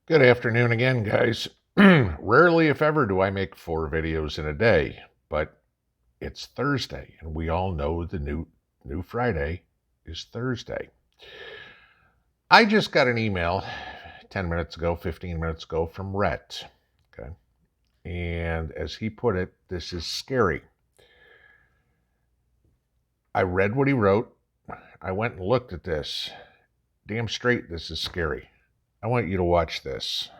Good afternoon again, guys. Rarely, if ever, do I make 4 videos in a day, but it's Thursday, and we all know the new Friday is Thursday. I just got an email 10 minutes ago, 15 minutes ago from Rhett, okay? And as he put it, this is scary. I read what he wrote. I went and looked at this. Damn straight, this is scary. I want you to watch this.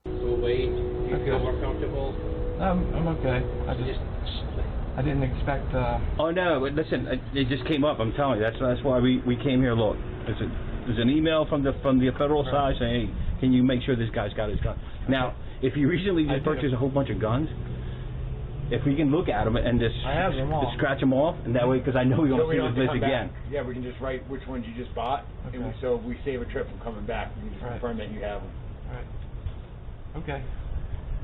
We'll wait. You feel more comfortable? I'm okay. I didn't expect. Oh no! But listen, it just came up. I'm telling you, that's why we came here. Look, there's an email from the federal side saying, hey, can you make sure this guy's got his gun? Okay. Now, if you recently just purchased a whole bunch of guns, if we can look at them and just scratch them off, and that way, because I know we're going to see this again. Yeah, we can just write which ones you just bought, and so we save a trip from coming back. We can just confirm that you have them. All right. Okay.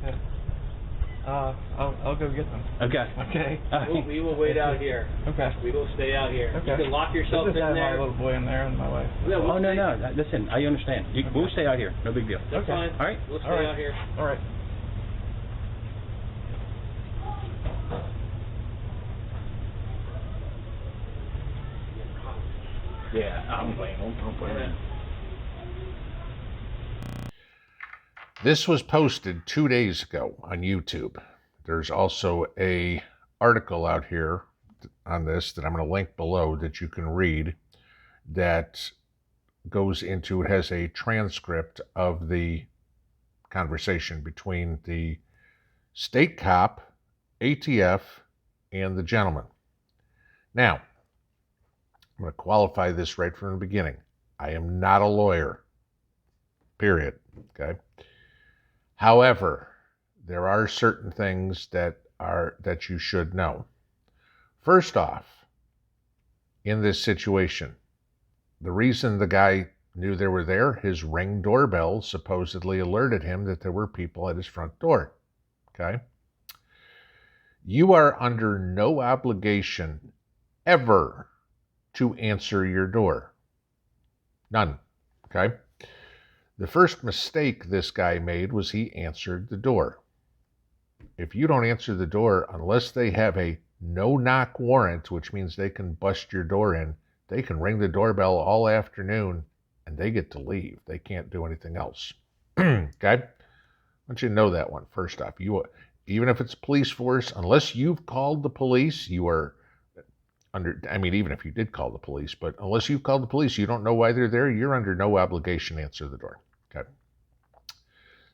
Yeah. I'll go get them. Okay. Okay. We will wait out here. Okay. We will stay out here. Okay. You can lock yourself in there. My little boy in there and my wife. Yeah, no. Listen, I understand. We'll stay out here. No big deal. That's fine. All right. We'll stay out here. All right. Yeah, I'm playing. I'm playing. This was posted 2 days ago on YouTube. There's also a article out here on this that I'm going to link below that you can read that goes into, it has a transcript of the conversation between the state cop, ATF, and the gentleman. Now, I'm going to qualify this right from the beginning. I am not a lawyer, period, okay? However, there are certain things that you should know. First off, in this situation, the reason the guy knew they were there, his Ring doorbell supposedly alerted him that there were people at his front door, okay? You are under no obligation ever to answer your door. None, okay? The first mistake this guy made was he answered the door. If you don't answer the door, unless they have a no-knock warrant, which means they can bust your door in, they can ring the doorbell all afternoon and they get to leave. They can't do anything else. Okay? I want you to know that one, first off. Even if it's police force, unless you've called the police, you are even if you did call the police, but unless you've called the police, you don't know why they're there, you're under no obligation to answer the door. Okay.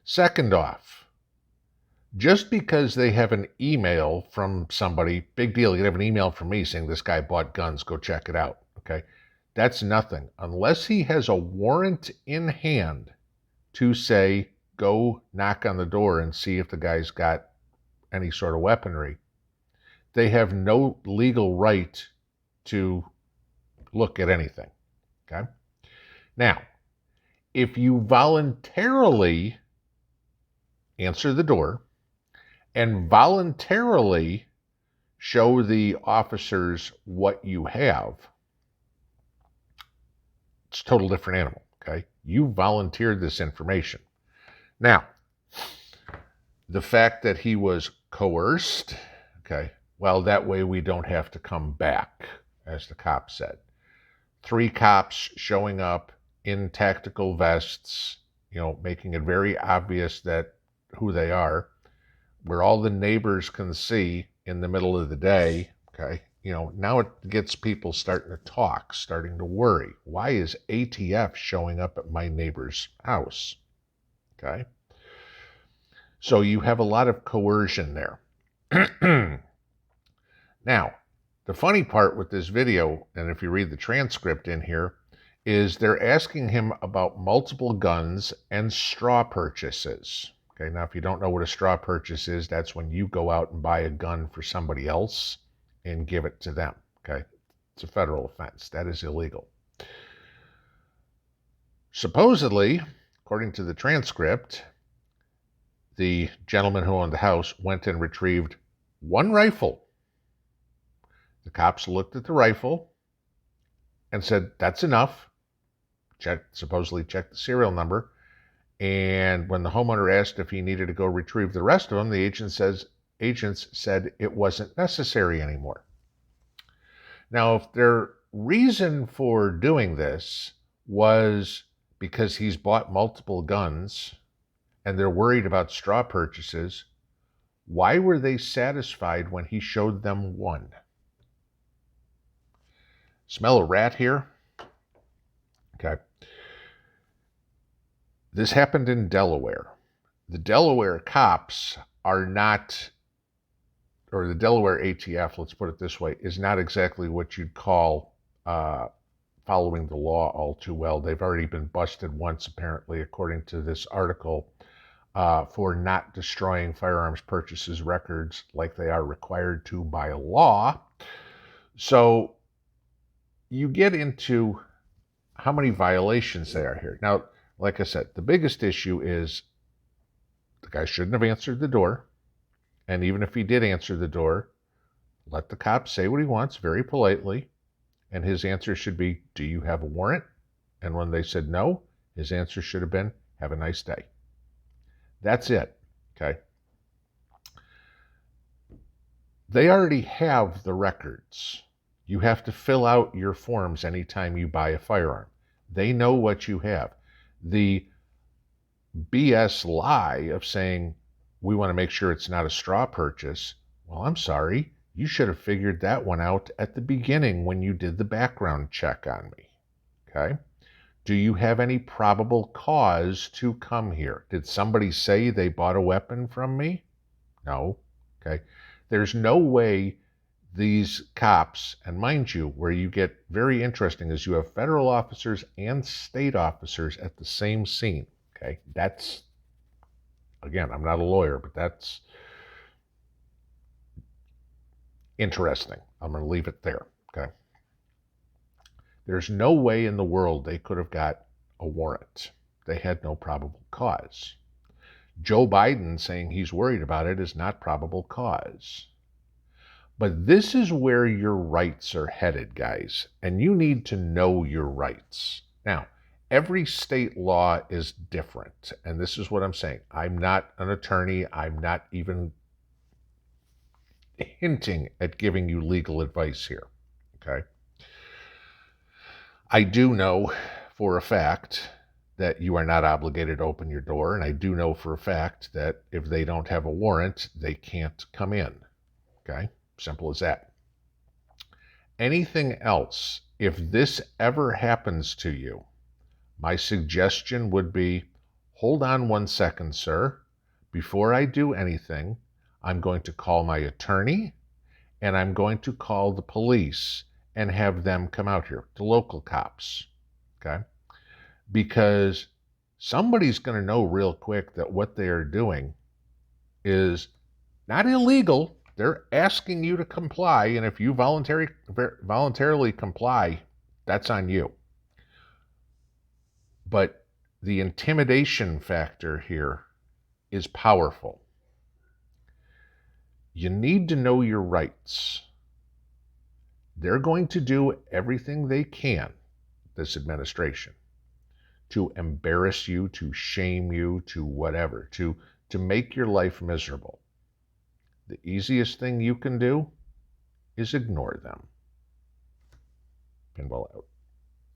Second off, just because they have an email from somebody, big deal, you have an email from me saying this guy bought guns, go check it out, okay? That's nothing. Unless he has a warrant in hand to say, go knock on the door and see if the guy's got any sort of weaponry, they have no legal right to look at anything, okay? Now, if you voluntarily answer the door and voluntarily show the officers what you have, it's a total different animal, okay? You volunteered this information. Now, the fact that he was coerced, okay, well, that way we don't have to come back, as the cop said. 3 cops showing up in tactical vests, making it very obvious that who they are, where all the neighbors can see in the middle of the day, okay? Now it gets people starting to talk, starting to worry. Why is ATF showing up at my neighbor's house? Okay? So you have a lot of coercion there. Now, the funny part with this video, and if you read the transcript in here, is they're asking him about multiple guns and straw purchases. Okay, now if you don't know what a straw purchase is, that's when you go out and buy a gun for somebody else and give it to them. Okay, it's a federal offense. That is illegal. Supposedly, according to the transcript, the gentleman who owned the house went and retrieved 1 rifle. The cops looked at the rifle and said, that's enough. Supposedly checked the serial number And when the homeowner asked if he needed to go retrieve the rest of them, the agents said it wasn't necessary anymore. Now, if their reason for doing this was because he's bought multiple guns and they're worried about straw purchases, why were they satisfied when he showed them one? Smell a rat here? Okay. This happened in Delaware. The Delaware cops are not, or the Delaware ATF, let's put it this way, is not exactly what you'd call following the law all too well. They've already been busted once, apparently, according to this article, for not destroying firearms purchases records like they are required to by law. So you get into how many violations there are here. Now, like I said, the biggest issue is the guy shouldn't have answered the door. And even if he did answer the door, let the cop say what he wants very politely. And his answer should be, do you have a warrant? And when they said no, his answer should have been, have a nice day. That's it, okay? They already have the records. You have to fill out your forms anytime you buy a firearm. They know what you have. The BS lie of saying, we want to make sure it's not a straw purchase, well, I'm sorry. You should have figured that one out at the beginning when you did the background check on me, okay? Do you have any probable cause to come here? Did somebody say they bought a weapon from me? No, okay? There's no way these cops, and mind you, where you get very interesting is you have federal officers and state officers at the same scene, okay? That's, again, I'm not a lawyer, but that's interesting. I'm going to leave it there, okay? There's no way in the world they could have got a warrant. They had no probable cause. Joe Biden saying he's worried about it is not probable cause. But this is where your rights are headed, guys, and you need to know your rights. Now, every state law is different, and this is what I'm saying. I'm not an attorney. I'm not even hinting at giving you legal advice here, okay? I do know for a fact that you are not obligated to open your door, and I do know for a fact that if they don't have a warrant, they can't come in, okay? Simple as that. Anything else, if this ever happens to you, my suggestion would be, hold on 1 second, sir. Before I do anything, I'm going to call my attorney, and I'm going to call the police and have them come out here, the local cops, okay? Because somebody's going to know real quick that what they are doing is not illegal. They're asking you to comply, and if you voluntarily comply, that's on you. But the intimidation factor here is powerful. You need to know your rights. They're going to do everything they can, this administration, to embarrass you, to shame you, to whatever, to make your life miserable. The easiest thing you can do is ignore them. Pinball out.